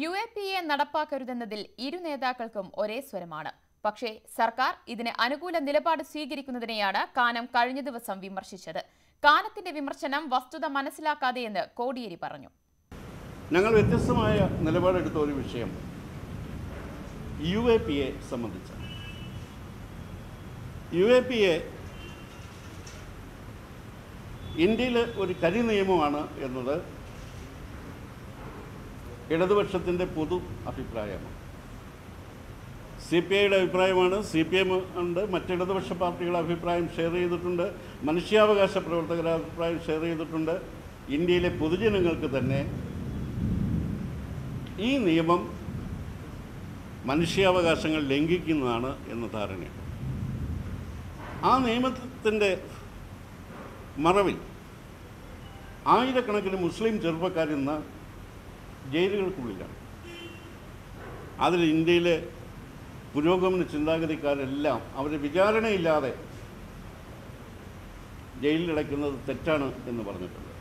UAPA നടപ്പാക്കരുതെന്നതിൽ ഇരു നേതാക്കൾക്കും ഒരേ സ്വരമാണ്. പക്ഷേ സർക്കാർ ഇതിന് അനുകൂല നിലപാട് സ്വീകരിക്കുന്നതിനെയാണ് കാനം കഴിഞ്ഞ ദിവസം വിമർശിച്ചത്. കാനത്തിന്റെ വിമർശനം വസ്തുത മനസ്സിലാക്കാതെയെന്ന് കോടിയേരി പറഞ്ഞു. ഞങ്ങൾ വ്യത്യസ്തമായ നിലപാടെടുത്ത ഒരു വിഷയം UAPA സംബന്ധിച്ച UAPA ഇന്ത്യയിലെ ഒരു കരി നിയമമാണ് എന്നത് ഇടതുപക്ഷത്തിൻ്റെ പൊതു അഭിപ്രായമാണ്. CPIയുടെ അഭിപ്രായമാണ്. CPM ഉണ്ട്, മറ്റിടതുപക്ഷ പാർട്ടികളുടെ അഭിപ്രായം ഷെയർ ചെയ്തിട്ടുണ്ട്, മനുഷ്യാവകാശ പ്രവർത്തകരുടെ അഭിപ്രായം ഷെയർ ചെയ്തിട്ടുണ്ട്. ഇന്ത്യയിലെ പൊതുജനങ്ങൾക്ക് തന്നെ ഈ നിയമം മനുഷ്യാവകാശങ്ങൾ ലംഘിക്കുന്നതാണ് എന്ന ധാരണയാണ്. ആ നിയമത്തിൻ്റെ മറവിൽ ആയിരക്കണക്കിന് മുസ്ലിം ചെറുപ്പക്കാരിന്ന് ജയിലുകൾക്കുള്ളിലാണ്. അതിൽ ഇന്ത്യയിലെ പുരോഗമന ചിന്താഗതിക്കാരെല്ലാം അവരെ വിചാരണയില്ലാതെ ജയിലിലടയ്ക്കുന്നത് തെറ്റാണ് എന്ന് പറഞ്ഞിട്ടുണ്ട്.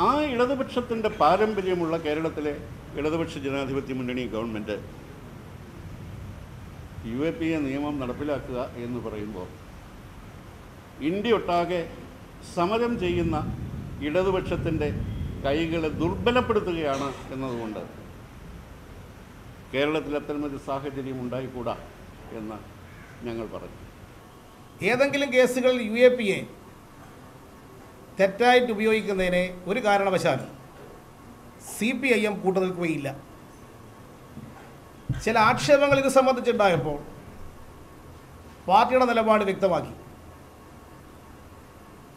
ആ ഇടതുപക്ഷത്തിൻ്റെ പാരമ്പര്യമുള്ള കേരളത്തിലെ ഇടതുപക്ഷ ജനാധിപത്യ മുന്നണി ഗവൺമെൻറ് UAPA നിയമം നടപ്പിലാക്കുക എന്ന് പറയുമ്പോൾ ഇന്ത്യയൊട്ടാകെ സമരം ചെയ്യുന്ന ഇടതുപക്ഷത്തിൻ്റെ കൈകളെ ദുർബലപ്പെടുത്തുകയാണ് എന്നതുകൊണ്ട് കേരളത്തിൽ അത്തരമൊരു സാഹചര്യം ഉണ്ടായിക്കൂടാ എന്ന് ഞങ്ങൾ പറഞ്ഞു. ഏതെങ്കിലും കേസുകളിൽ UAPA തെറ്റായിട്ട് ഉപയോഗിക്കുന്നതിനെ ഒരു കാരണവശാലും CPIM കൂട്ടുനിൽക്കുകയില്ല. ചില ആക്ഷേപങ്ങൾ ഇത് സംബന്ധിച്ചുണ്ടായപ്പോൾ പാർട്ടിയുടെ നിലപാട് വ്യക്തമാക്കി,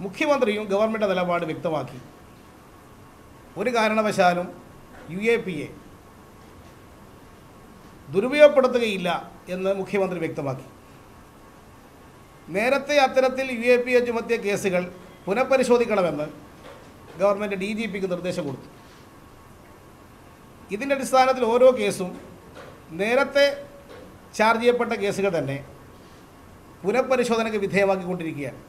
മുഖ്യമന്ത്രിയും ഗവൺമെൻറ് നിലപാട് വ്യക്തമാക്കി. ഒരു കാരണവശാലും UAPA ദുരുപയോഗപ്പെടുത്തുകയില്ല എന്ന് മുഖ്യമന്ത്രി വ്യക്തമാക്കി. നേരത്തെ അത്തരത്തിൽ UAPA ചുമത്തിയ കേസുകൾ പുനഃപരിശോധിക്കണമെന്ന് ഗവൺമെൻറ് DGPക്ക് നിർദ്ദേശം കൊടുത്തു. ഇതിൻ്റെ അടിസ്ഥാനത്തിൽ ഓരോ കേസും നേരത്തെ ചാർജ് ചെയ്യപ്പെട്ട കേസുകൾ തന്നെ പുനഃപരിശോധനയ്ക്ക് വിധേയമാക്കിക്കൊണ്ടിരിക്കുകയാണ്.